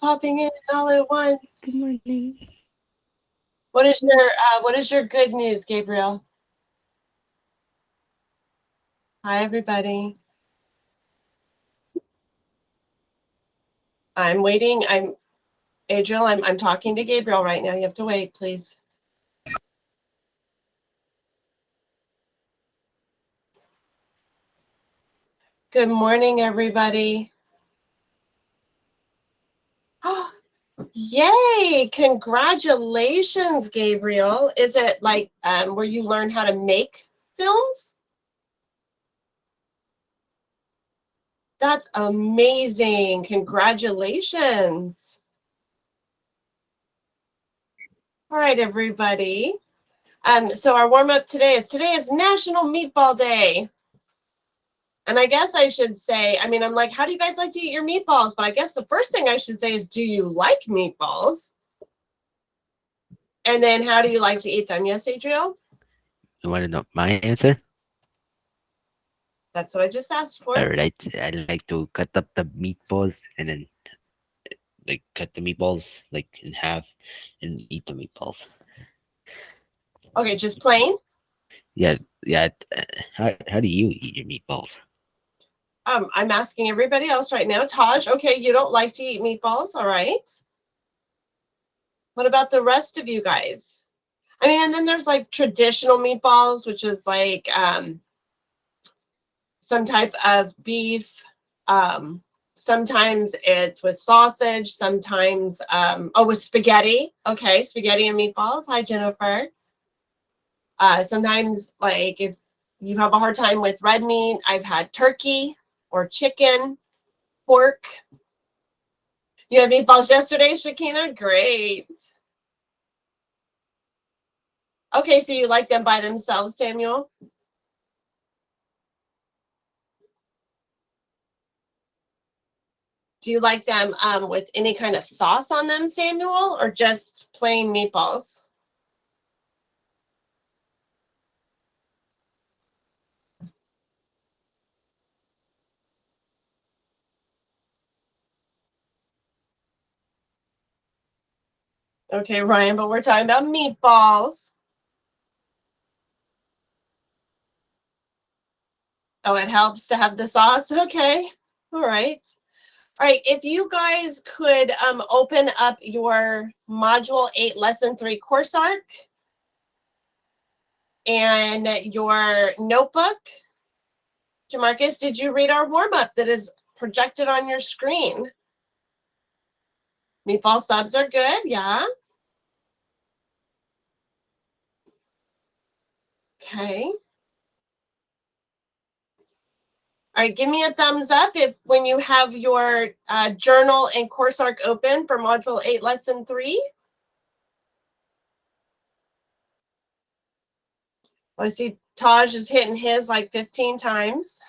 popping in all at once. Good morning. What is your good news, Gabriel? Hi, everybody. I'm waiting. Adriel, I'm talking to Gabriel right now. You have to wait, please. Good morning, everybody. Yay! Congratulations, Gabriel. Is it like where you learn how to make films? That's amazing. Congratulations. All right, everybody. So our warm-up today is National Meatball Day. And I guess I should say, I'm like, how do you guys like to eat your meatballs? But I guess the first thing I should say is, do you like meatballs? And then how do you like to eat them? Yes, Adriel? You want to know my answer? That's what I just asked for. All right. I like to cut up the meatballs and then like cut the meatballs like in half and eat the meatballs. Okay, just plain? Yeah, yeah. How do you eat your meatballs? I'm asking everybody else right now. Taj, okay, you don't like to eat meatballs, all right. What about the rest of you guys? And then there's like traditional meatballs, which is like some type of beef. Sometimes it's with sausage, sometimes with spaghetti. Okay, spaghetti and meatballs. Hi, Jennifer. Sometimes, like, if you have a hard time with red meat, I've had turkey or chicken, pork. You had meatballs yesterday, Shakina? Great. Okay, so you like them by themselves, Samuel? Do you like them with any kind of sauce on them, Samuel, or just plain meatballs? Okay, Ryan, but we're talking about meatballs. Oh, it helps to have the sauce. Okay. All right. All right. If you guys could open up your Module 8, Lesson 3 course arc and your notebook. Jamarcus, did you read our warm-up that is projected on your screen? Meatball subs are good. Yeah. Okay. All right, give me a thumbs up if when you have your journal and course arc open for Module 8, Lesson 3. I see Taj is hitting his like 15 times.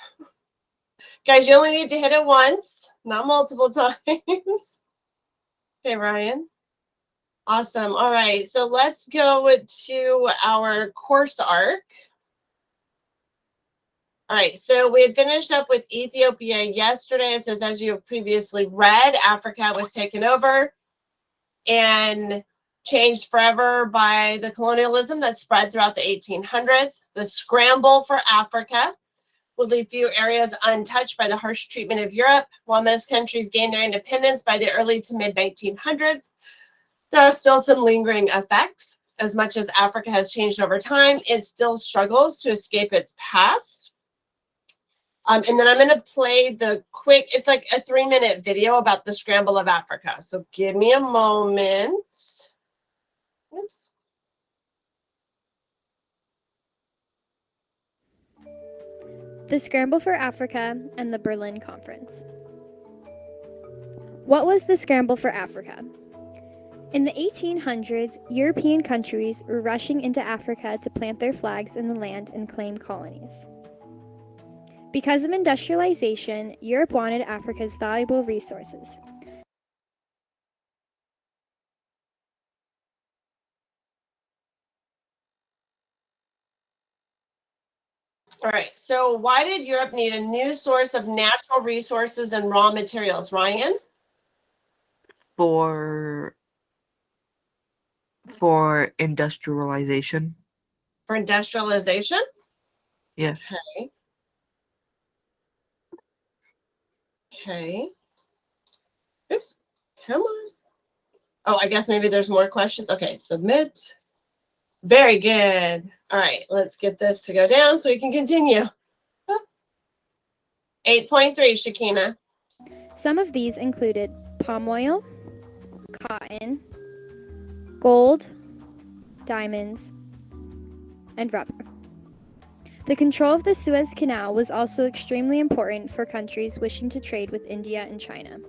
Guys, you only need to hit it once, not multiple times. Okay, Ryan. Awesome. All right, so let's go to our course arc. All right, so we had finished up with Ethiopia yesterday. It says, as you have previously read, Africa was taken over and changed forever by the colonialism that spread throughout the 1800s. The scramble for Africa would leave few areas untouched by the harsh treatment of Europe. While most countries gained their independence by the early to mid 1900s, there are still some lingering effects. As much as Africa has changed over time, it still struggles to escape its past. And then I'm going to play the quick, it's like a 3-minute video about the scramble of Africa. So give me a moment. Oops. The Scramble for Africa and the Berlin Conference. What was the scramble for Africa? In the 1800s, European countries were rushing into Africa to plant their flags in the land and claim colonies. Because of industrialization, Europe wanted Africa's valuable resources. All right, so why did Europe need a new source of natural resources and raw materials, Ryan? for industrialization. For industrialization? Yeah. Okay. Okay. Oops. Come on. Oh, I guess maybe there's more questions. Okay, submit. Very good. All right, let's get this to go down so we can continue. 8.3, Shakina. Some of these included palm oil, cotton, gold, diamonds, and rubber. The control of the Suez Canal was also extremely important for countries wishing to trade with India and China.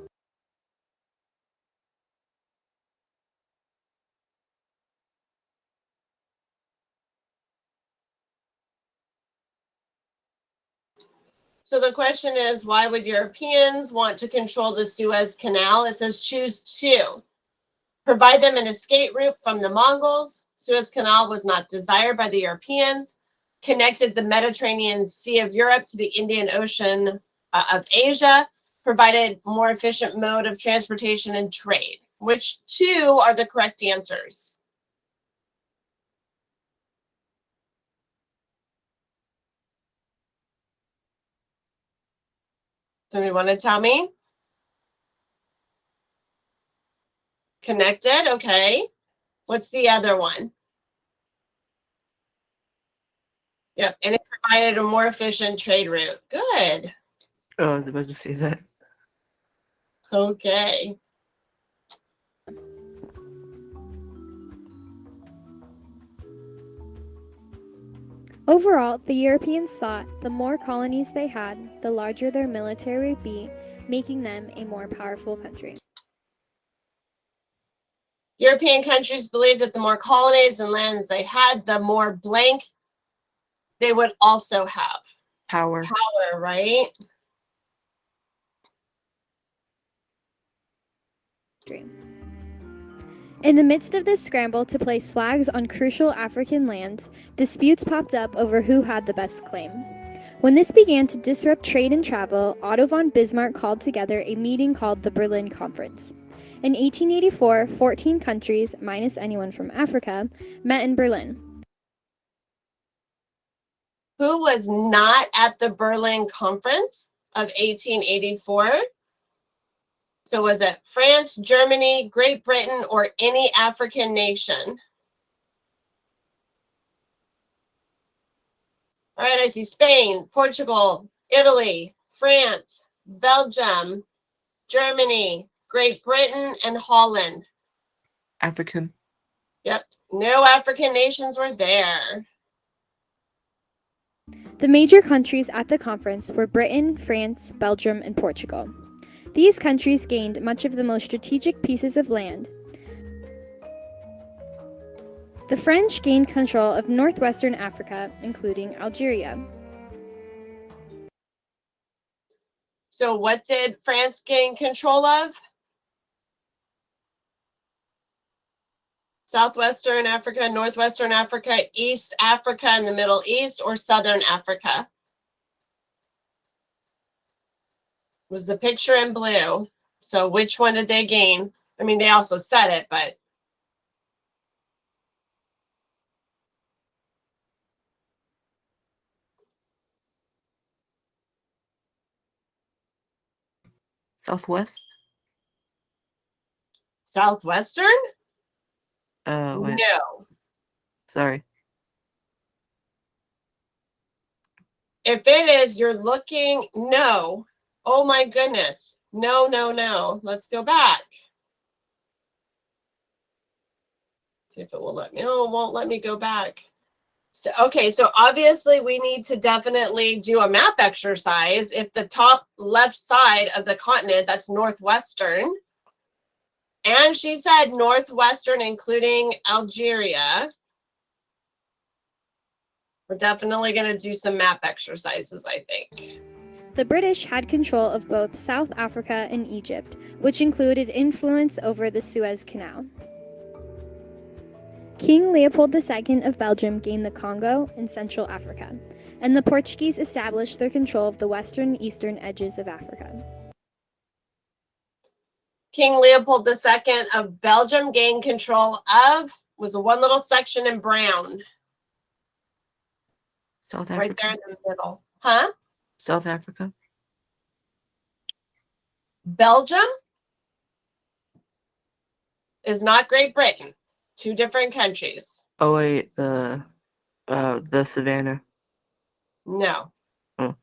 So the question is, why would Europeans want to control the Suez Canal? It says choose two. Provide them an escape route from the Mongols. Suez Canal was not desired by the Europeans. Connected the Mediterranean Sea of Europe to the Indian Ocean of Asia. Provided more efficient mode of transportation and trade. Which two are the correct answers? Somebody want to tell me? Connected, okay. What's the other one? Yep, and it provided a more efficient trade route. Good. Oh, I was about to say that. Okay. Overall, the Europeans thought the more colonies they had, the larger their military would be, making them a more powerful country. European countries believed that the more colonies and lands they had, the more blank they would also have. Power. Power, right? In the midst of this scramble to place flags on crucial African lands, disputes popped up over who had the best claim. When this began to disrupt trade and travel, Otto von Bismarck called together a meeting called the Berlin Conference. In 1884, 14 countries, minus anyone from Africa, met in Berlin. Who was not at the Berlin Conference of 1884? So was it France, Germany, Great Britain, or any African nation? All right, I see Spain, Portugal, Italy, France, Belgium, Germany, Great Britain, and Holland. African. Yep, no African nations were there. The major countries at the conference were Britain, France, Belgium, and Portugal. These countries gained much of the most strategic pieces of land. The French gained control of northwestern Africa, including Algeria. So what did France gain control of? Southwestern Africa, Northwestern Africa, East Africa, and the Middle East, or Southern Africa? Was the picture in blue. So which one did they gain? I mean, they also said it, but Southwest. Southwestern? Wait. No. Sorry. If it is, you're looking, no. Oh my goodness. No, no, no. Let's go back. See if it will let me. Oh, it won't let me go back. So, okay, so obviously we need to definitely do a map exercise. If the top left side of the continent, that's northwestern, and she said northwestern, including Algeria, we're definitely going to do some map exercises, I think. The British had control of both South Africa and Egypt, which included influence over the Suez Canal. King Leopold II of Belgium gained the Congo and Central Africa, and the Portuguese established their control of the western and eastern edges of Africa. King Leopold II of Belgium gained control of was one little section in brown, South right Africa. there in the middle. Huh? South Africa. Belgium is not Great Britain. Two different countries. Oh wait, the Savannah. No. Oh,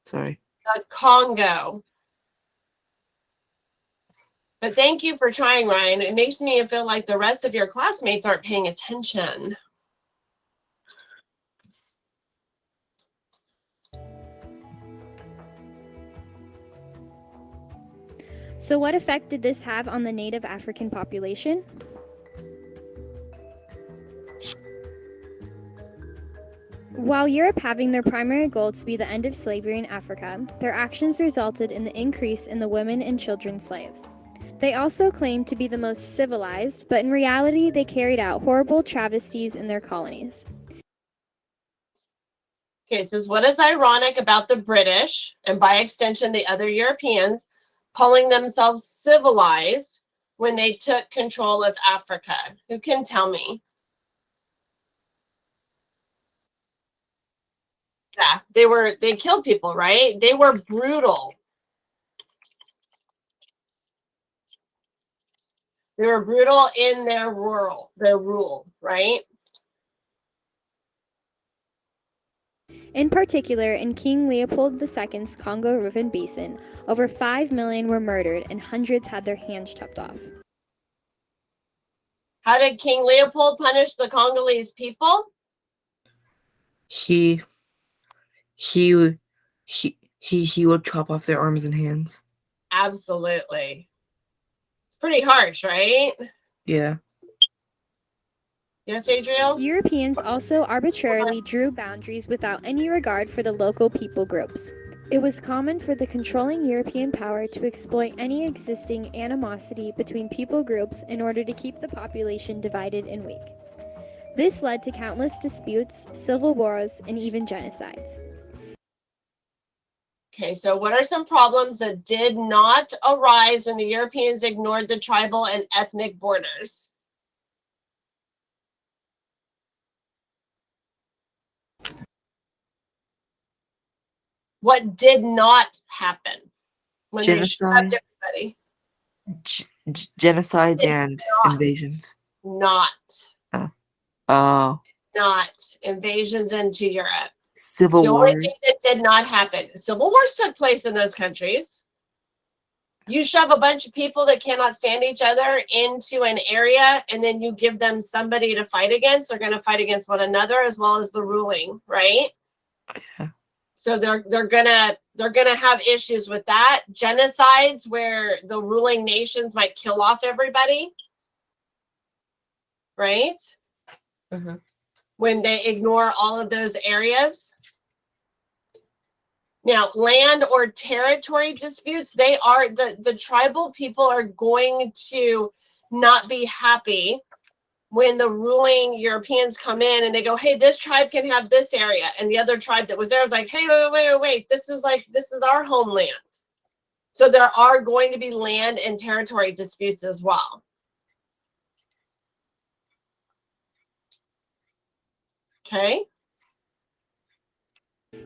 sorry. The Congo. But thank you for trying, Ryan. It makes me feel like the rest of your classmates aren't paying attention. So, what effect did this have on the native African population? While Europe having their primary goal to be the end of slavery in Africa, their actions resulted in the increase in the women and children slaves. They also claimed to be the most civilized, but in reality, they carried out horrible travesties in their colonies. Okay, it says, what is ironic about the British, and by extension the other Europeans, calling themselves civilized when they took control of Africa? Who can tell me? Yeah, they killed people, right? They were brutal. They were brutal in their rule, right? In particular, in King Leopold II's Congo River Basin, over 5 million were murdered and hundreds had their hands chopped off. How did King Leopold punish the Congolese people? He would chop off their arms and hands. Absolutely. It's pretty harsh, right? Yeah. Yes, Adriel? Europeans also arbitrarily drew boundaries without any regard for the local people groups. It was common for the controlling European power to exploit any existing animosity between people groups in order to keep the population divided and weak. This led to countless disputes, civil wars, and even genocides. Okay, so what are some problems that did not arise when the Europeans ignored the tribal and ethnic borders? What did not happen when they shoved everybody? Genocides Did and not. invasions. Not invasions into Europe. Civil The only wars. thing that did not happen, civil wars took place in those countries. You shove a bunch of people that cannot stand each other into an area, and then you give them somebody to fight against. They're going to fight against one another as well as the ruling, right? Yeah. So they're gonna have issues with that. Genocides where the ruling nations might kill off everybody, right? Uh-huh. When they ignore all of those areas. Now, land or territory disputes, they are the tribal people are going to not be happy when the ruling Europeans come in and they go, hey, this tribe can have this area. And the other tribe that was there was like, hey, wait. This is our homeland. So there are going to be land and territory disputes as well. Okay.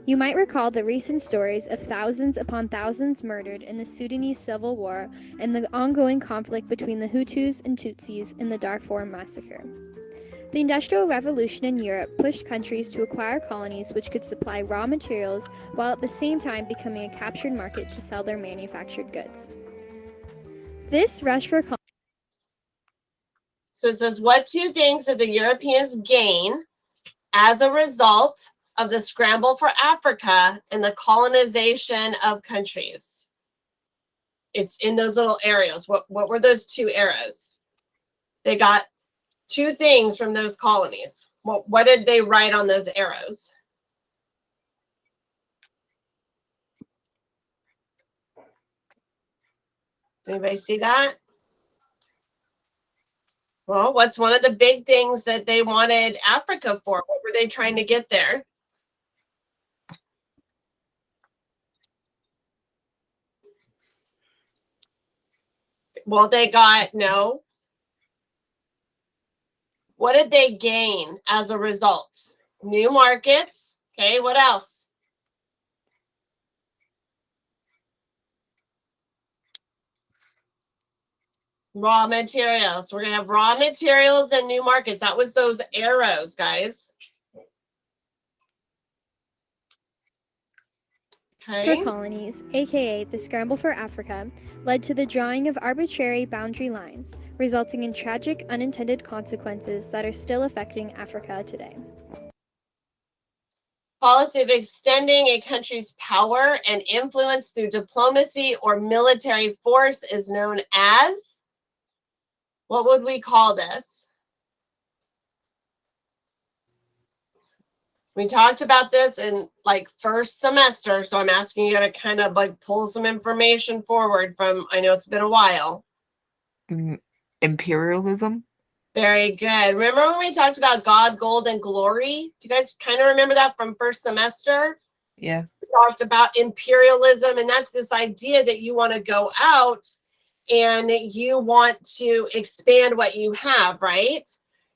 You might recall the recent stories of thousands upon thousands murdered in the Sudanese civil war and the ongoing conflict between the Hutus and Tutsis in the Darfur massacre. The Industrial Revolution in Europe pushed countries to acquire colonies which could supply raw materials while at the same time becoming a captured market to sell their manufactured goods. This rush for So it says, what two things did the Europeans gain as a result of the scramble for Africa and the colonization of countries? It's in those little arrows. What were those two arrows? They got two things from those colonies. What did they write on those arrows? Anybody see that? Well, what's one of the big things that they wanted Africa for? What were they trying to get there? Well, they got, no. What did they gain as a result? New markets. Okay, what else? Raw materials. We're going to have raw materials and new markets. That was those arrows, guys. For Okay. colonies, aka the Scramble for Africa, led to the drawing of arbitrary boundary lines, resulting in tragic unintended consequences that are still affecting Africa today. Policy of extending a country's power and influence through diplomacy or military force is known as, what would we call this? We talked about this in like first semester, so I'm asking you to kind of like pull some information forward from, I know it's been a while. Imperialism? Very good. Remember when we talked about God, gold, and glory? Do you guys kind of remember that from first semester? Yeah. We talked about imperialism, and that's this idea that you want to go out and you want to expand what you have, right?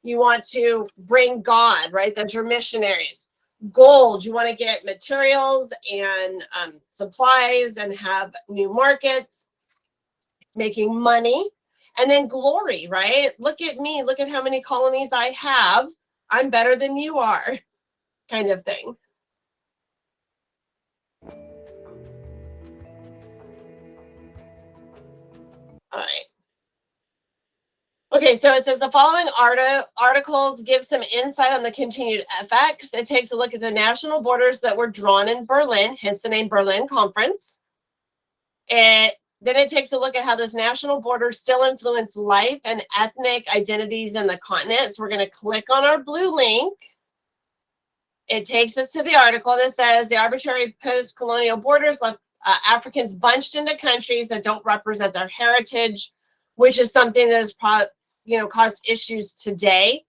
You want to bring God, right? That's your missionaries. Gold, you want to get materials and supplies and have new markets, making money. And then glory, right? Look at me. Look at how many colonies I have. I'm better than you are, kind of thing. All right. Okay, so it says the following articles give some insight on the continued effects. It takes a look at the national borders that were drawn in Berlin, hence the name Berlin Conference. Then it takes a look at how those national borders still influence life and ethnic identities in the continent. So we're going to click on our blue link. It takes us to the article that says the arbitrary post-colonial borders left Africans bunched into countries that don't represent their heritage, which is something that has caused issues today.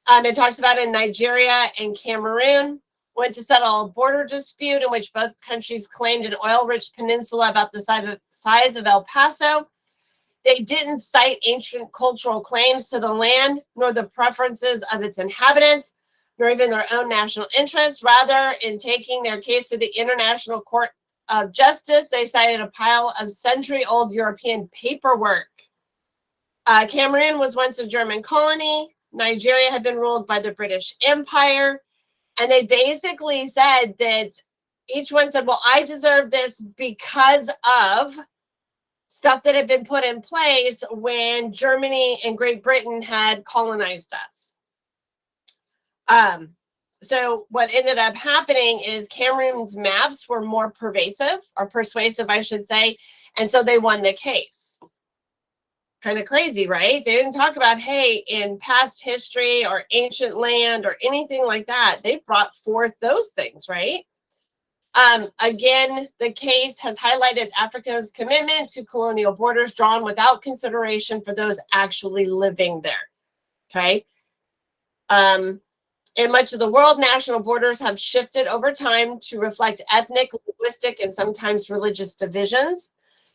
It talks about in Nigeria and Cameroon went to settle a border dispute in which both countries claimed an oil-rich peninsula about the size of El Paso. They didn't cite ancient cultural claims to the land, nor the preferences of its inhabitants, nor even their own national interests. Rather, in taking their case to the International Court of Justice, they cited a pile of century-old European paperwork. Cameroon was once a German colony. Nigeria had been ruled by the British Empire. And they basically said that each one said, well, I deserve this because of stuff that had been put in place when Germany and Great Britain had colonized us. So what ended up happening is Cameroon's maps were more persuasive, I should say, and so they won the case. Kind of crazy, right? They didn't talk about, hey, in past history or ancient land or anything like that. They brought forth those things, right? Again, the case has highlighted Africa's commitment to colonial borders drawn without consideration for those actually living there, okay? In much of the world, national borders have shifted over time to reflect ethnic, linguistic, and sometimes religious divisions.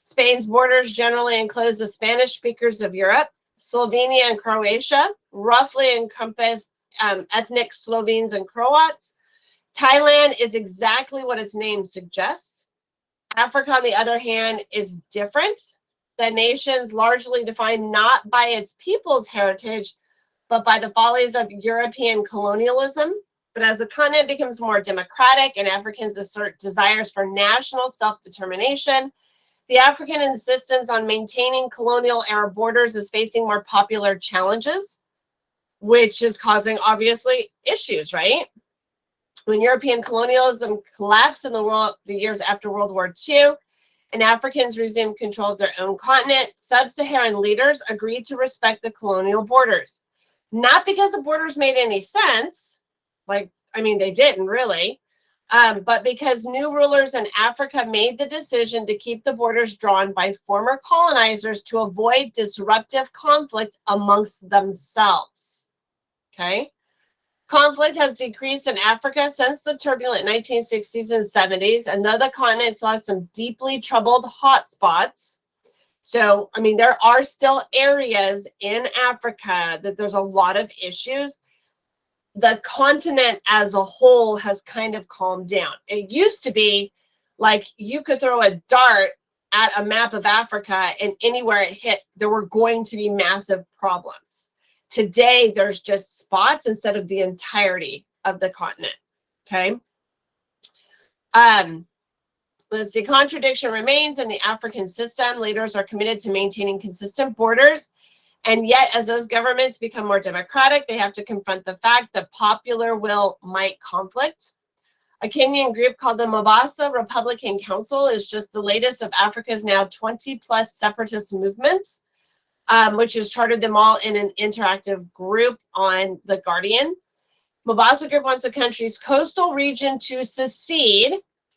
Spain's borders generally enclose the Spanish speakers of Europe. Slovenia and Croatia roughly encompass ethnic Slovenes and Croats. Thailand is exactly what its name suggests. Africa, on the other hand, is different. The nation's largely defined not by its people's heritage, but by the follies of European colonialism. But as the continent becomes more democratic and Africans assert desires for national self-determination, the African insistence on maintaining colonial era borders is facing more popular challenges, which is causing, obviously, issues, right? When European colonialism collapsed in the years after World War II, and Africans resumed control of their own continent, sub-Saharan leaders agreed to respect the colonial borders. Not because the borders made any sense, they didn't really, but because new rulers in Africa made the decision to keep the borders drawn by former colonizers to avoid disruptive conflict amongst themselves, okay? Conflict has decreased in Africa since the turbulent 1960s and 70s, and though the continent saw some deeply troubled hotspots, So, I mean, there are still areas in Africa that there's a lot of issues. The continent as a whole has kind of calmed down. It used to be like you could throw a dart at a map of Africa and anywhere it hit, there were going to be massive problems. Today, there's just spots instead of the entirety of the continent. Okay. Let's see, contradiction remains in the African system. Leaders are committed to maintaining consistent borders. And yet, as those governments become more democratic, they have to confront the fact that popular will might conflict. A Kenyan group called the Mombasa Republican Council is just the latest of Africa's now 20 plus separatist movements, which has chartered them all in an interactive group on The Guardian. Mombasa Group wants the country's coastal region to secede,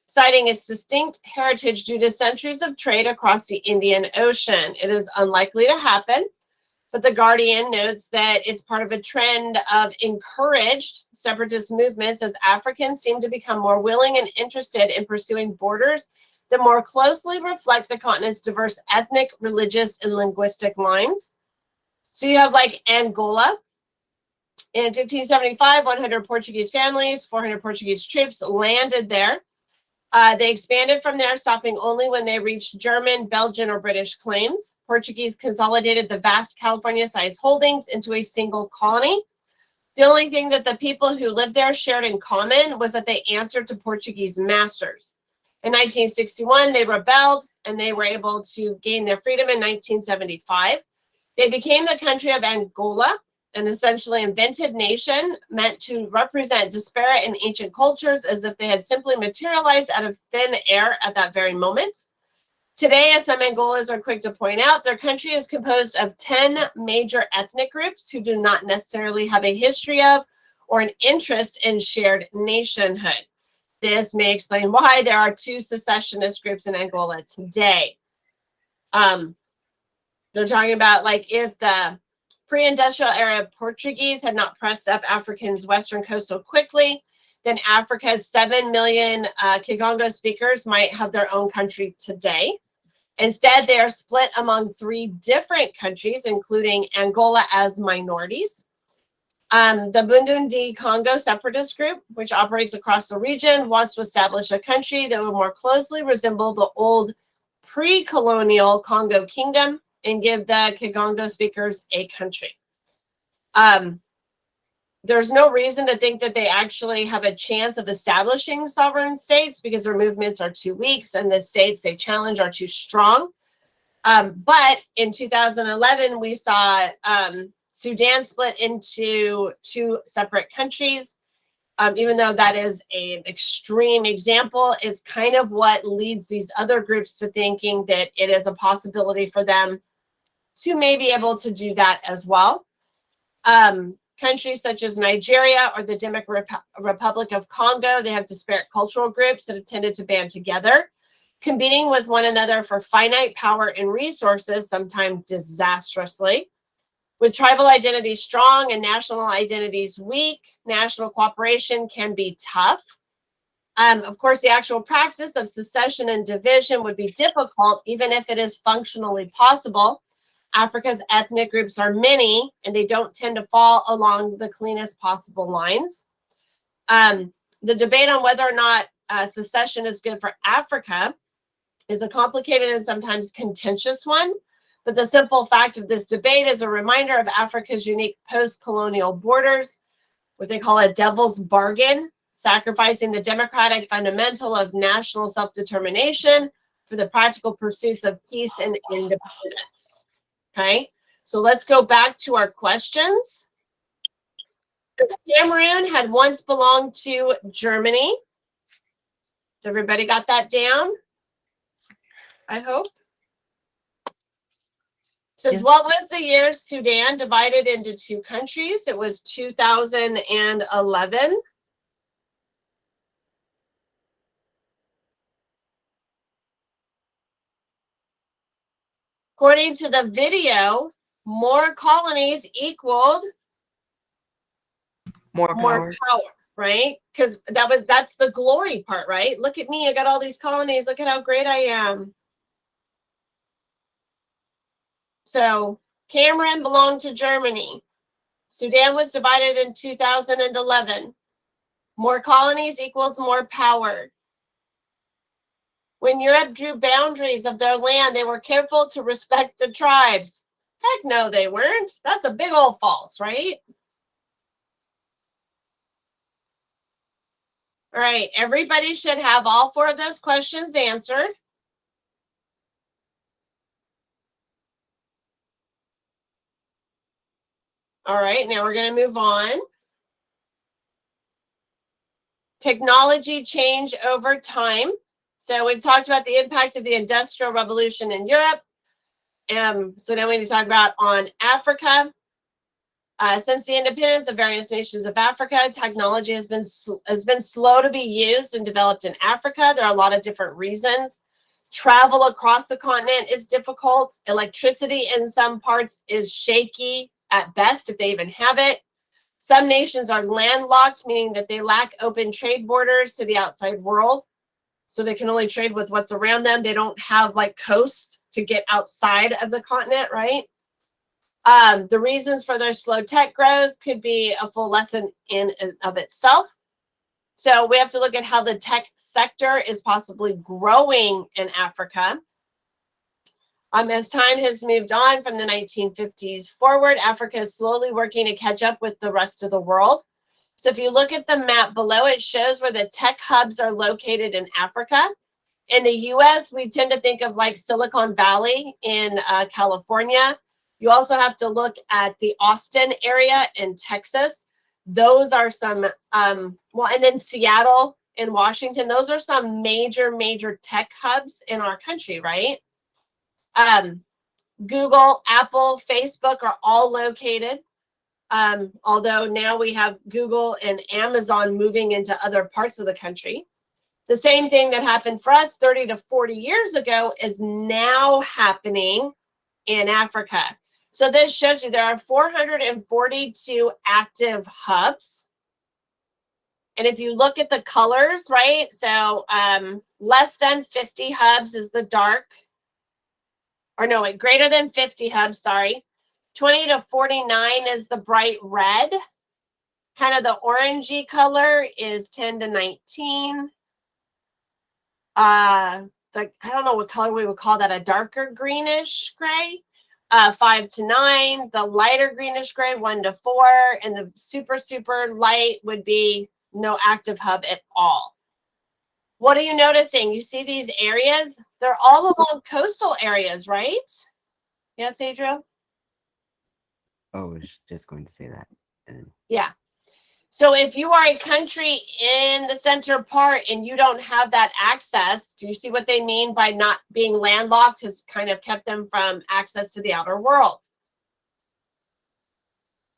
citing its distinct heritage due to centuries of trade across the Indian Ocean. It is unlikely to happen, but The Guardian notes that it's part of a trend of encouraged separatist movements as Africans seem to become more willing and interested in pursuing borders that more closely reflect the continent's diverse ethnic, religious, and linguistic lines. So you have like Angola. In 1575, 100 Portuguese families, 400 Portuguese troops landed there. They expanded from there, stopping only when they reached German, Belgian, or British claims. Portuguese consolidated the vast California-sized holdings into a single colony. The only thing that the people who lived there shared in common was that they answered to Portuguese masters. In 1961, they rebelled, and they were able to gain their freedom in 1975. They became the country of Angola, an essentially invented nation meant to represent disparate and ancient cultures as if they had simply materialized out of thin air at that very moment. Today, as some Angolas are quick to point out, their country is composed of 10 major ethnic groups who do not necessarily have a history of or an interest in shared nationhood. This may explain why there are 2 secessionist groups in Angola today. They're talking about like if the pre-industrial era Portuguese had not pressed up Africans' western coast so quickly, then Africa's 7 million Kigongo speakers might have their own country today. Instead, they are split among 3 different countries, including Angola as minorities. The Bundundi Congo separatist group, which operates across the region, wants to establish a country that would more closely resemble the old pre-colonial Congo kingdom and give the Kigongo speakers a country. There's no reason to think that they actually have a chance of establishing sovereign states because their movements are too weak and the states they challenge are too strong. But in 2011, we saw Sudan split into 2 separate countries. Even though that is an extreme example, it's kind of what leads these other groups to thinking that it is a possibility for them to maybe able to do that as well. Countries such as Nigeria or the Democratic Republic of Congo, they have disparate cultural groups that have tended to band together, competing with one another for finite power and resources, sometimes disastrously. With tribal identities strong and national identities weak, national cooperation can be tough. Of course, the actual practice of secession and division would be difficult, even if it is functionally possible. Africa's ethnic groups are many, and they don't tend to fall along the cleanest possible lines. The debate on whether or not secession is good for Africa is a complicated and sometimes contentious one. But the simple fact of this debate is a reminder of Africa's unique post-colonial borders, what they call a devil's bargain, sacrificing the democratic fundamental of national self-determination for the practical pursuits of peace and independence. Okay, so let's go back to our questions. Cameroon had once belonged to Germany. So everybody got that down? I hope. Says, Yes. what was the year Sudan divided into 2 countries? It was 2011. According to the video, more colonies equaled More more power. power, right? Because that's the glory part, right? Look at me, I got all these colonies. Look at how great I am. So Cameroon belonged to Germany. Sudan was divided in 2011. More colonies equals more power. When Europe drew boundaries of their land, they were careful to respect the tribes. Heck no, they weren't. That's a big old false, right? All right, everybody should have all 4 of those questions answered. All right, now we're going to move on. Technology change over time. So we've talked about the impact of the Industrial Revolution in Europe. So now we need to talk about on Africa. Since the independence of various nations of Africa, technology has been slow to be used and developed in Africa. There are a lot of different reasons. Travel across the continent is difficult. Electricity in some parts is shaky at best, if they even have it. Some nations are landlocked, meaning that they lack open trade borders to the outside world. So they can only trade with what's around them. They don't have like coasts to get outside of the continent, right? The reasons for their slow tech growth could be a full lesson in and of itself. So we have to look at how the tech sector is possibly growing in Africa. As time has moved on from the 1950s forward, Africa is slowly working to catch up with the rest of the world. So if you look at the map below, it shows where the tech hubs are located in Africa. In the US, we tend to think of like Silicon Valley in California. You also have to look at the Austin area in Texas. Those are some, and then Seattle in Washington. Those are some major tech hubs in our country, right? Google, Apple, Facebook are all located. Although now we have Google and Amazon moving into other parts of the country. The same thing that happened for us 30 to 40 years ago is now happening in Africa. So this shows you there are 442 active hubs. And if you look at the colors, right? So less than 50 hubs is the dark. Or no, wait, greater than 50 hubs, sorry. 20 to 49 is the bright red. Kind of the orangey color is 10 to 19. I don't know what color we would call that, a darker greenish gray. 5 to 9, the lighter greenish gray, 1 to 4, and the super light would be no active hub at all. What are you noticing? You see these areas? They're all along coastal areas, right? Yes, Adriel? Oh, I was just going to say that. Yeah. So if you are a country in the center part and you don't have that access, do you see what they mean by not being landlocked has kind of kept them from access to the outer world?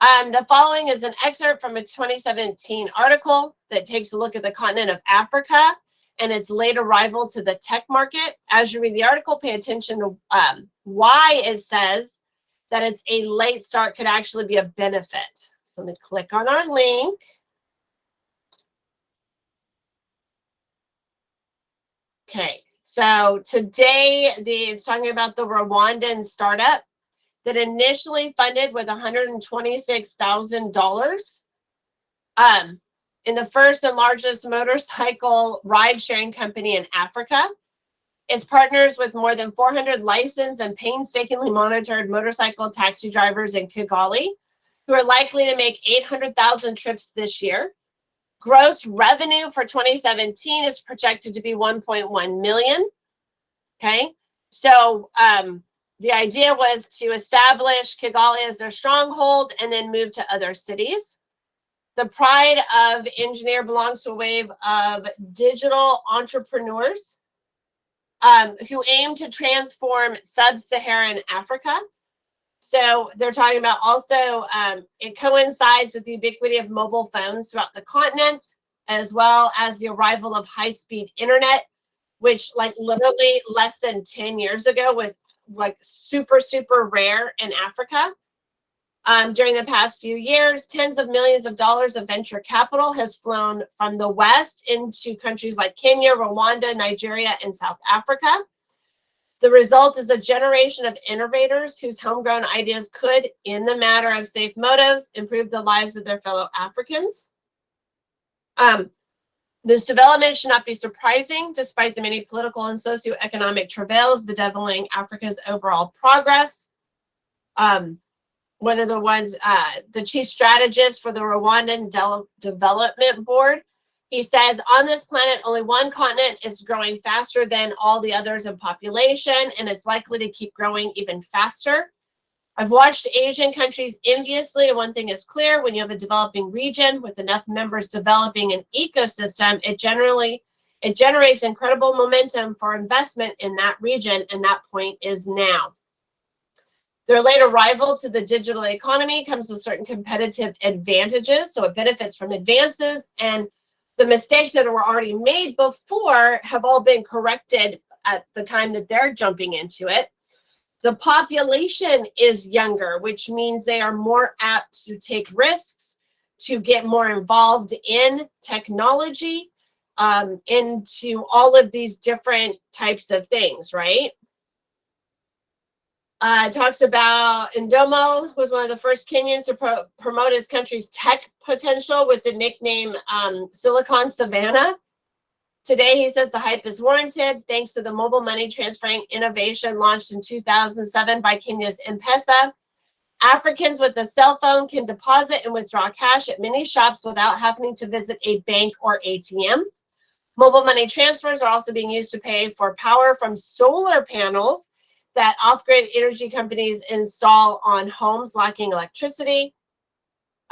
The following is an excerpt from a 2017 article that takes a look at the continent of Africa and its late arrival to the tech market. As you read the article, pay attention to why it says that it's a late start could actually be a benefit. So let me click on our link. Okay, so today it's talking about the Rwandan startup that initially funded with $126,000 in the first and largest motorcycle ride-sharing company in Africa. It's partners with more than 400 licensed and painstakingly monitored motorcycle taxi drivers in Kigali, who are likely to make 800,000 trips this year. Gross revenue for 2017 is projected to be 1.1 million. Okay, so the idea was to establish Kigali as their stronghold and then move to other cities. The pride of Engineer belongs to a wave of digital entrepreneurs who aim to transform sub-Saharan Africa. So they're talking about also, it coincides with the ubiquity of mobile phones throughout the continent, as well as the arrival of high-speed internet, which like literally less than 10 years ago was like super rare in Africa. During the past few years, tens of millions of dollars of venture capital has flown from the West into countries like Kenya, Rwanda, Nigeria, and South Africa. The result is a generation of innovators whose homegrown ideas could, in the matter of safe motives, improve the lives of their fellow Africans. This development should not be surprising, despite the many political and socioeconomic travails bedeviling Africa's overall progress. One of the ones, the chief strategist for the Rwandan Development Board, he says, on this planet, only one continent is growing faster than all the others in population, and it's likely to keep growing even faster. I've watched Asian countries enviously, and one thing is clear: when you have a developing region with enough members developing an ecosystem, it generates incredible momentum for investment in that region, and that point is now. Their late arrival to the digital economy comes with certain competitive advantages, so it benefits from advances, and the mistakes that were already made before have all been corrected at the time that they're jumping into it. The population is younger, which means they are more apt to take risks, to get more involved in technology, into all of these different types of things, right? Talks about Ndomo was one of the first Kenyans to promote his country's tech potential with the nickname Silicon Savannah. Today, he says the hype is warranted thanks to the mobile money transferring innovation launched in 2007 by Kenya's M-Pesa. Africans with a cell phone can deposit and withdraw cash at many shops without having to visit a bank or ATM. Mobile money transfers are also being used to pay for power from solar panels that off-grid energy companies install on homes lacking electricity.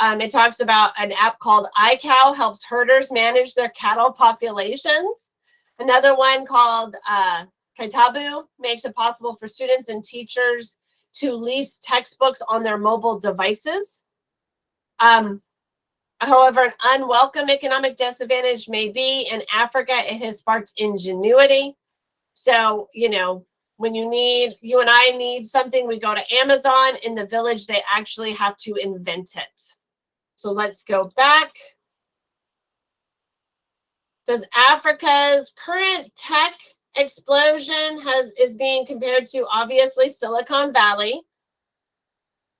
It talks about an app called iCow helps herders manage their cattle populations. Another one called Kaitabu makes it possible for students and teachers to lease textbooks on their mobile devices. However, an unwelcome economic disadvantage may be in Africa, it has sparked ingenuity. So, you know, when you and I need something, we go to Amazon. In the village, they actually have to invent it. So let's go back. Says Africa's current tech explosion is being compared to, obviously, Silicon Valley.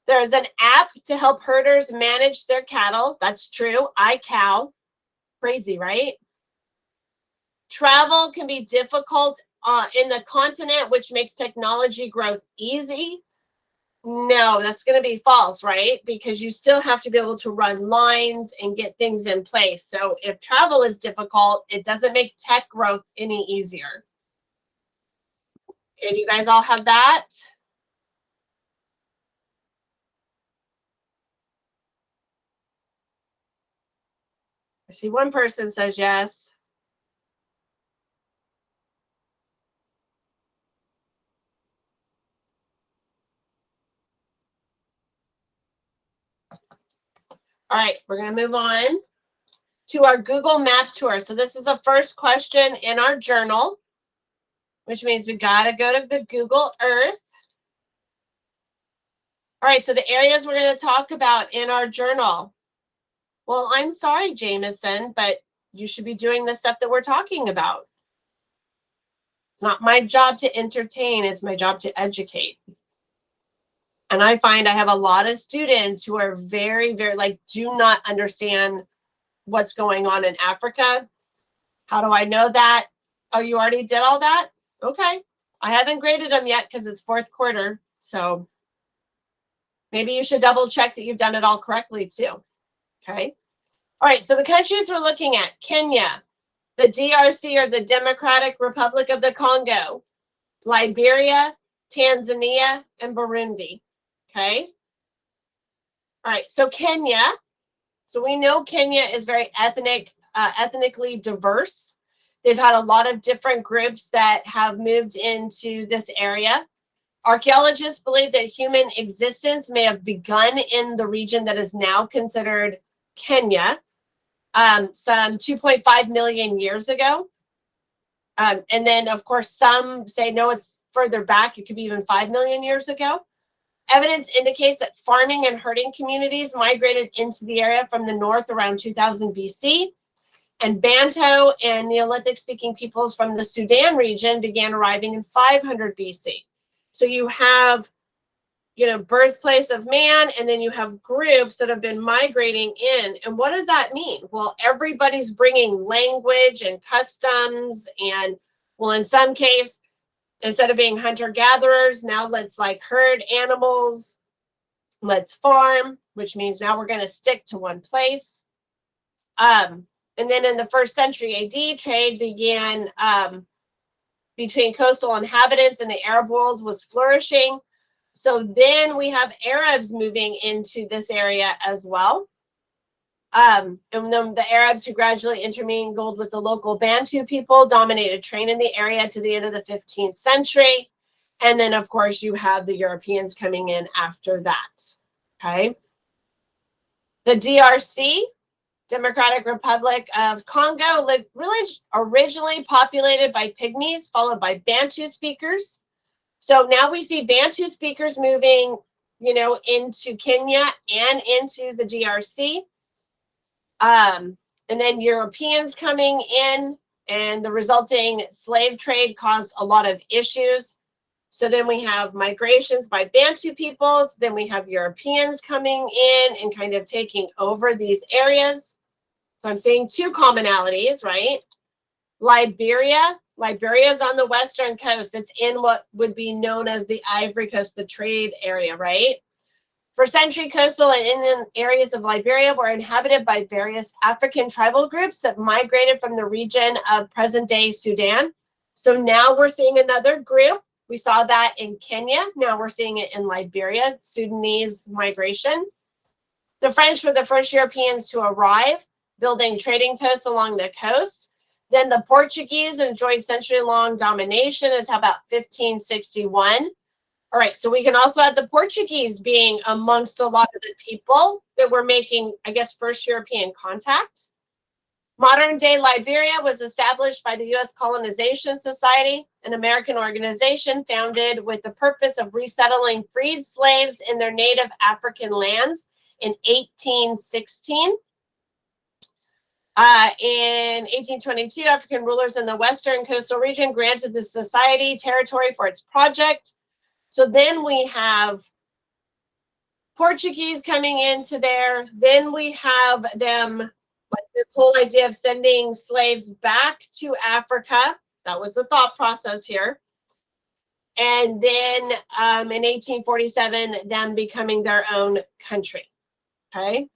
There is an app to help herders manage their cattle. That's true. iCow. Crazy, right? Travel can be difficult in the continent, which makes technology growth easy. No, that's going to be false, right? Because you still have to be able to run lines and get things in place. So if travel is difficult, it doesn't make tech growth any easier. Okay, do you guys all have that? I see one person says yes. All right, we're going to move on to our Google Map tour. So this is the first question in our journal, which means we got to go to the Google Earth. All right, so the areas we're going to talk about in our journal. Well, I'm sorry, Jameson, but you should be doing the stuff that we're talking about. It's not my job to entertain, it's my job to educate. And I find I have a lot of students who are very, very, like, do not understand what's going on in Africa. How do I know that? Oh, you already did all that? Okay. I haven't graded them yet because it's fourth quarter. So maybe you should double check that you've done it all correctly too. Okay. All right. So the countries we're looking at: Kenya, the DRC or the Democratic Republic of the Congo, Liberia, Tanzania, and Burundi. Okay. All right. So Kenya. So we know Kenya is very ethnically diverse. They've had a lot of different groups that have moved into this area. Archaeologists believe that human existence may have begun in the region that is now considered Kenya, some 2.5 million years ago. And then, of course, some say, no, it's further back. It could be even 5 million years ago. Evidence indicates that farming and herding communities migrated into the area from the north around 2000 BC. And Bantu and Neolithic speaking peoples from the Sudan region began arriving in 500 BC. So you have, you know, birthplace of man, and then you have groups that have been migrating in. And what does that mean? Well, everybody's bringing language and customs, and well, in some case, instead of being hunter-gatherers, now let's like herd animals, let's farm, which means now we're going to stick to one place. And then in the 1st century AD, trade began between coastal inhabitants and the Arab world was flourishing. So then we have Arabs moving into this area as well. And then the Arabs, who gradually intermingled with the local Bantu people, dominated trade in the area to the end of the 15th century. And then, of course, you have the Europeans coming in after that. Okay. The DRC, Democratic Republic of Congo, really originally populated by Pygmies, followed by Bantu speakers. So now we see Bantu speakers moving, you know, into Kenya and into the DRC. And then Europeans coming in, and the resulting slave trade caused a lot of issues. So then we have migrations by Bantu peoples. Then we have Europeans coming in and kind of taking over these areas. So I'm seeing two commonalities, right? Liberia is on the western coast. It's in what would be known as the Ivory Coast, the trade area, right? For century, coastal and inland areas of Liberia were inhabited by various African tribal groups that migrated from the region of present-day Sudan. So now we're seeing another group. We saw that in Kenya. Now we're seeing it in Liberia, Sudanese migration. The French were the first Europeans to arrive, building trading posts along the coast. Then the Portuguese enjoyed century-long domination until about 1561. All right, so we can also add the Portuguese being amongst a lot of the people that were making, I guess, first European contact. Modern-day Liberia was established by the U.S. Colonization Society, an American organization founded with the purpose of resettling freed slaves in their native African lands in 1816. In 1822, African rulers in the western coastal region granted the society territory for its project. So then we have Portuguese coming into there. Then we have them, like this whole idea of sending slaves back to Africa. That was the thought process here. And then in 1847, them becoming their own country. Okay.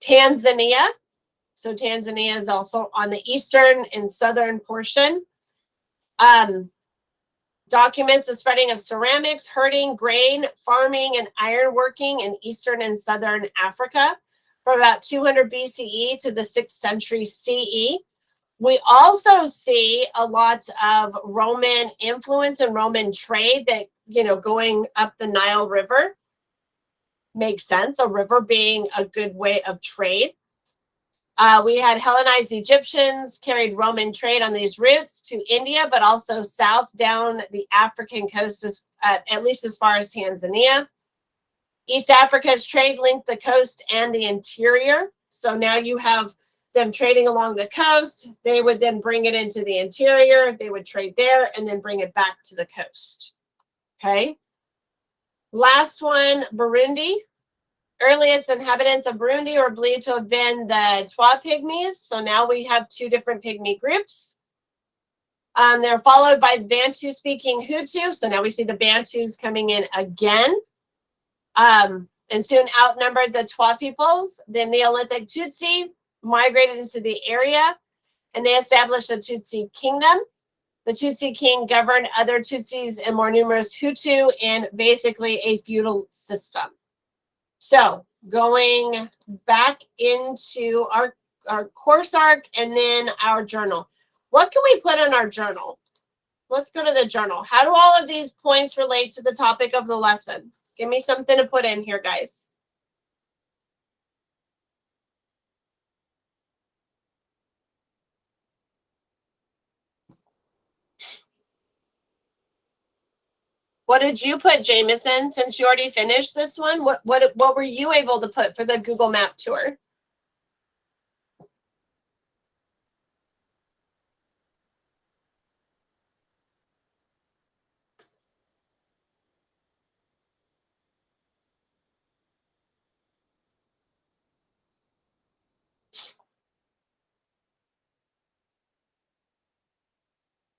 Tanzania. So Tanzania is also on the eastern and southern portion. Documents the spreading of ceramics, herding, grain, farming, and ironworking in eastern and southern Africa from about 200 BCE to the 6th century CE. We also see a lot of Roman influence and Roman trade that, you know, going up the Nile River makes sense, a river being a good way of trade. We had Hellenized Egyptians carried Roman trade on these routes to India, but also south down the African coast, at least as far as Tanzania. East Africa's trade linked the coast and the interior. So now you have them trading along the coast. They would then bring it into the interior. They would trade there and then bring it back to the coast. Okay. Last one, Burundi. Earliest inhabitants of Burundi are believed to have been the Twa Pygmies. So now we have two different pygmy groups. They're followed by Bantu-speaking Hutu. So now we see the Bantus coming in again. And soon outnumbered the Twa peoples. The Neolithic Tutsi migrated into the area, and they established a Tutsi kingdom. The Tutsi king governed other Tutsis and more numerous Hutu in basically a feudal system. So going back into our course arc and then our journal. What can we put in our journal? Let's go to the journal. How do all of these points relate to the topic of the lesson? Give me something to put in here, guys. What did you put, Jameson, since you already finished this one? What were you able to put for the Google Map tour?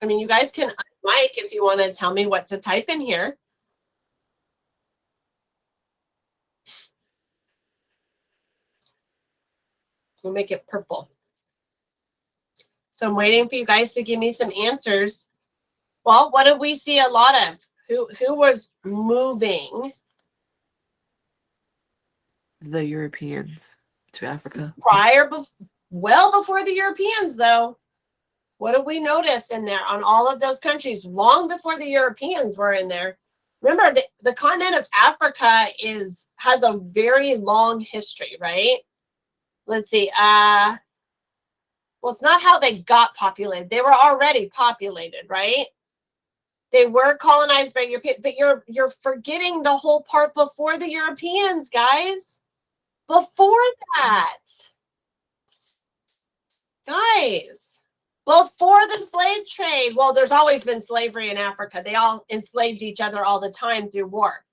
I mean, you guys can mic if you want to tell me what to type in here. We'll make it purple. So I'm waiting for you guys to give me some answers. Well, what did we see a lot of? Who was moving The Europeans to Africa. well before the Europeans, though? What did we notice in there on all of those countries long before the Europeans were in there? Remember, the continent of Africa has a very long history, right? Let's see. Well, it's not how they got populated. They were already populated, right? They were colonized by Europeans, but you're forgetting the whole part before the Europeans, guys. Before that, guys, before the slave trade. Well, there's always been slavery in Africa. They all enslaved each other all the time through war,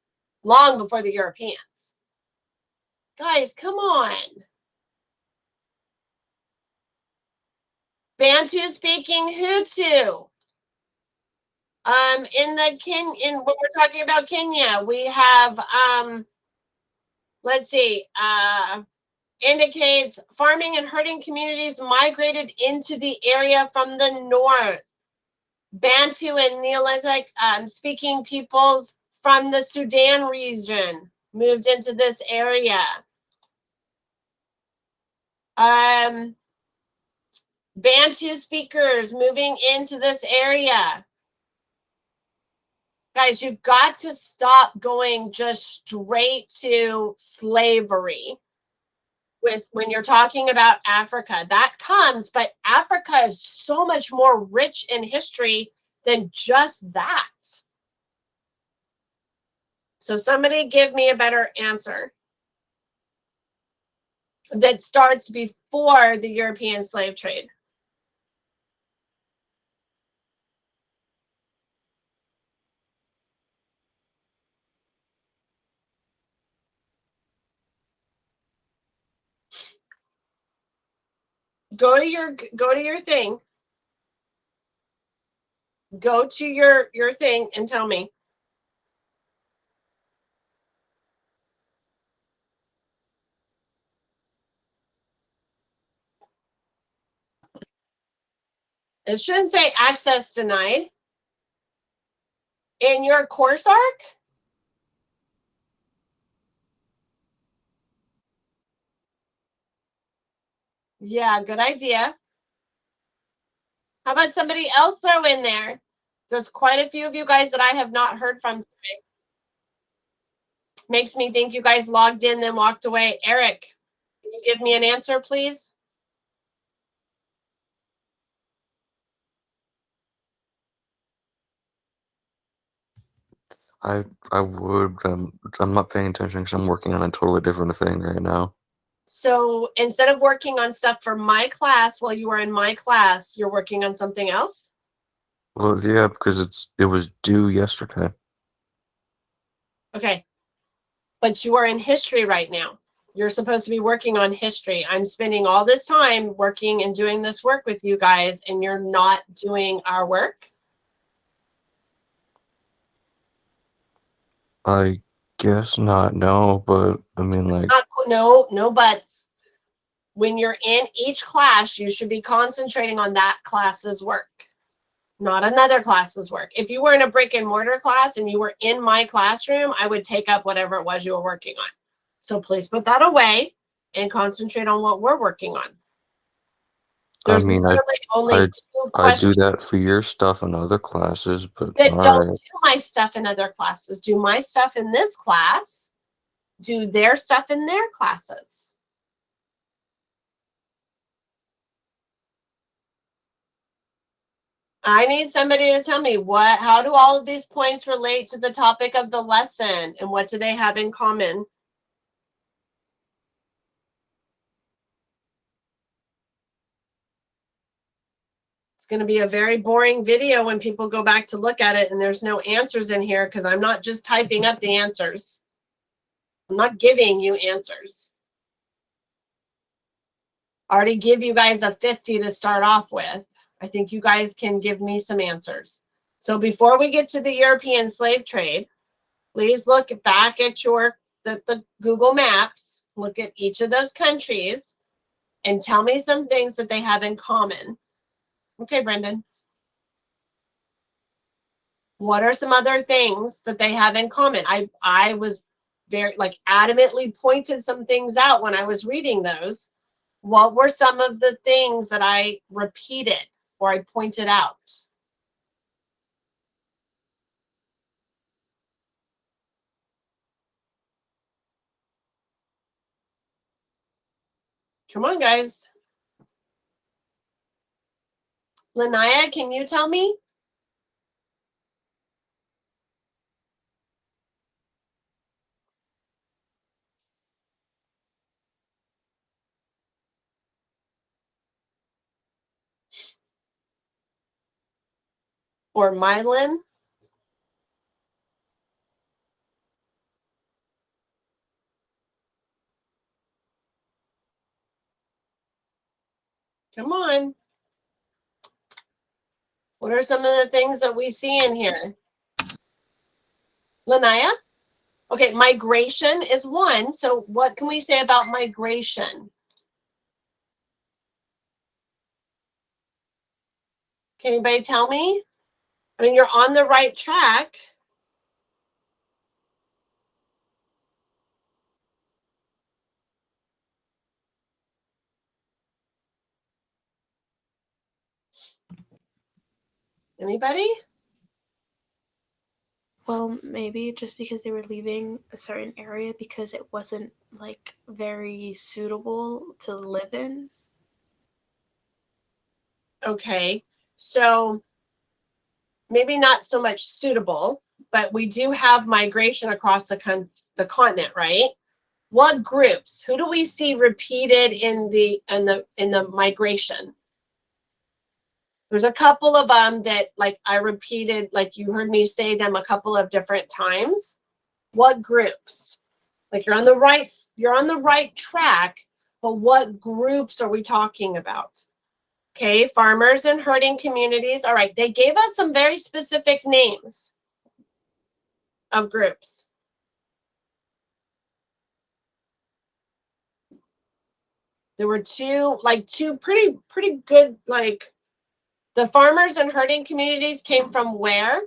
long before the Europeans. Guys, come on. Bantu speaking Hutu. In when we're talking about Kenya, we have let's see, indicates farming and herding communities migrated into the area from the north. Bantu and Neolithic speaking peoples from the Sudan region moved into this area. Bantu speakers moving into this area. Guys, you've got to stop going just straight to slavery when you're talking about Africa. That comes, but Africa is so much more rich in history than just that. So somebody give me a better answer that starts before the European slave trade. Go to your thing. Go to your thing and tell me. It shouldn't say access denied. In your course arc? Yeah, good idea. How about somebody else throw in there? There's quite a few of you guys that I have not heard from today. Makes me think you guys logged in, then walked away. Eric, can you give me an answer, please? I would. I'm not paying attention because I'm working on a totally different thing right now. So instead of working on stuff for my class while you are in my class, you're working on something else? Well, yeah, because it was due yesterday. Okay. But you are in history right now. You're supposed to be working on history. I'm spending all this time working and doing this work with you guys, and you're not doing our work? I guess not. No, but I mean, like, No buts. When you're in each class, you should be concentrating on that class's work, not another class's work. If you were in a brick and mortar class and you were in my classroom, I would take up whatever it was you were working on. So please put that away and concentrate on what we're working on. There's I mean, literally only two I do questions. that for your stuff in other classes, but That all don't right. do my stuff in other classes. Do my stuff in this class. Do their stuff in their classes. I need somebody to tell me how do all of these points relate to the topic of the lesson, and what do they have in common? It's going to be a very boring video when people go back to look at it and there's no answers in here, because I'm not just typing up the answers. I'm not giving you answers. I already give you guys a 50 to start off with. I think you guys can give me some answers. So before we get to the European slave trade, please look back at the Google Maps, look at each of those countries, and tell me some things that they have in common. Okay, Brendan. What are some other things that they have in common? I was very adamantly pointed some things out when I was reading those. What were some of the things that I repeated or I pointed out? Come on, guys. Lanaya, can you tell me? Or Mylan? Come on. What are some of the things that we see in here? Lanaya? Okay, migration is one. So what can we say about migration? Can anybody tell me? I mean, you're on the right track. Anybody? Well, maybe just because they were leaving a certain area because it wasn't like very suitable to live in. Okay, so maybe not so much suitable, but we do have migration across the continent, right? What groups? Who do we see repeated in the migration? There's a couple of them that I repeated, you heard me say them a couple of different times. What groups? You're on the right track, but what groups are we talking about? Okay, farmers and herding communities. All right, they gave us some very specific names of groups. There were two pretty good, the farmers and herding communities came from where?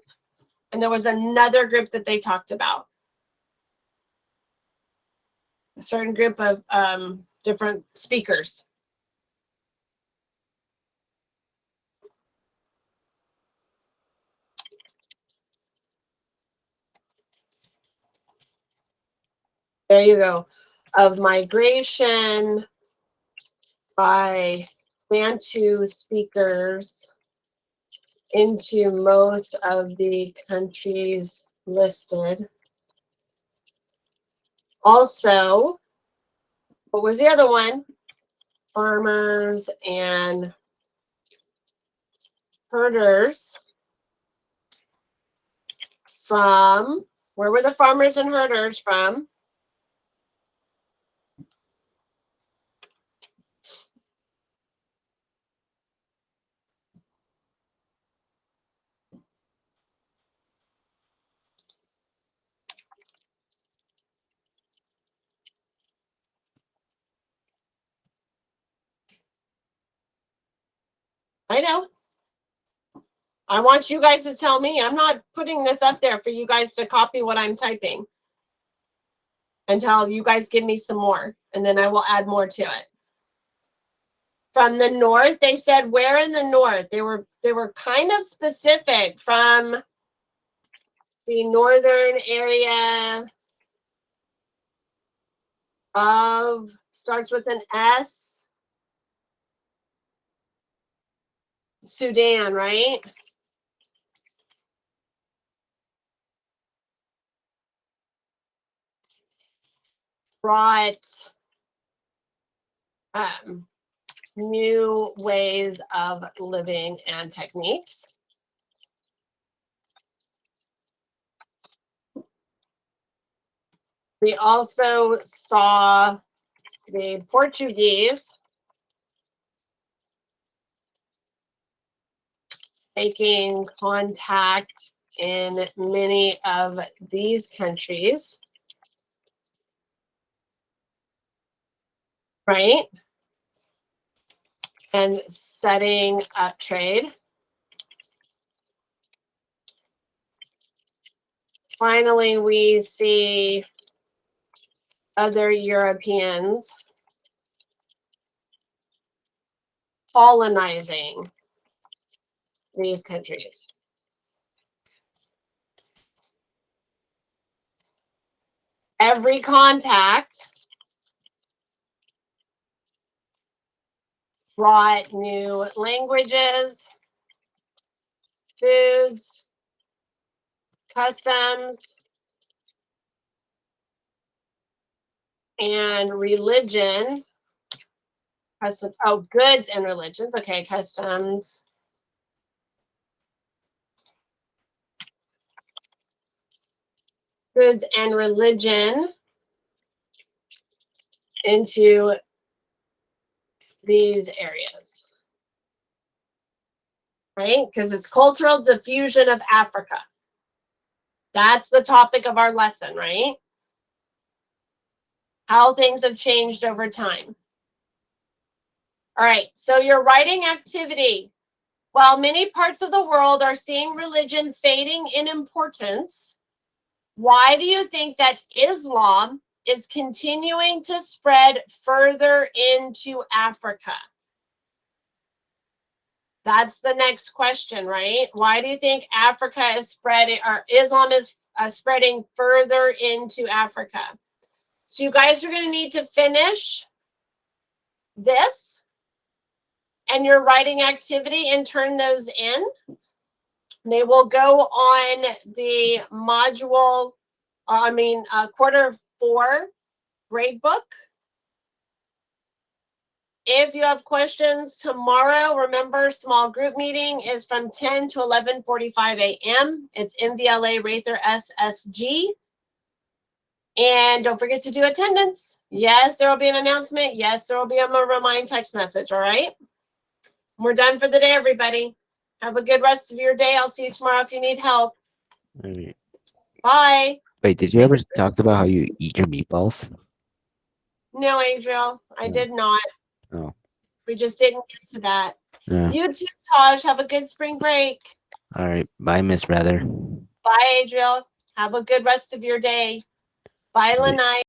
And there was another group that they talked about. A certain group of different speakers. There you go. Of migration by Bantu speakers into most of the countries listed. Also, what was the other one? Farmers and herders from, where were the farmers and herders from? I know. I want you guys to tell me. I'm not putting this up there for you guys to copy what I'm typing until you guys give me some more, and then I will add more to it. From the north, they said where in the north? They were kind of specific from the northern area of, starts with an S, Sudan, right? Brought new ways of living and techniques. We also saw the Portuguese making contact in many of these countries, right? And setting up trade. Finally, we see other Europeans colonizing these countries. Every contact brought new languages, foods, customs, and religion. Goods and religions. Okay, customs. Goods and religion into these areas, right? Because it's cultural diffusion of Africa. That's the topic of our lesson, right? How things have changed over time. All right, so your writing activity. While many parts of the world are seeing religion fading in importance, why do you think that Islam is continuing to spread further into Africa? That's the next question, right? Why do you think Africa is spreading, or Islam is spreading further into Africa? So you guys are going to need to finish this and your writing activity and turn those in. They will go on the module, quarter 4 grade book. If you have questions tomorrow, remember small group meeting is from 10 to 11:45 a.m. It's MVLA Rather SSG. And don't forget to do attendance. Yes, there will be an announcement. Yes, there will be a remind text message, all right? We're done for the day, everybody. Have a good rest of your day. I'll see you tomorrow if you need help. Alright. Bye. Wait, did you ever talk about how you eat your meatballs? No, Adriel, I No. did not. Oh. We just didn't get to that. Yeah. You too, Taj. Have a good spring break. All right. Bye, Miss Rather. Bye, Adriel. Have a good rest of your day. Bye, Bye. Lanai.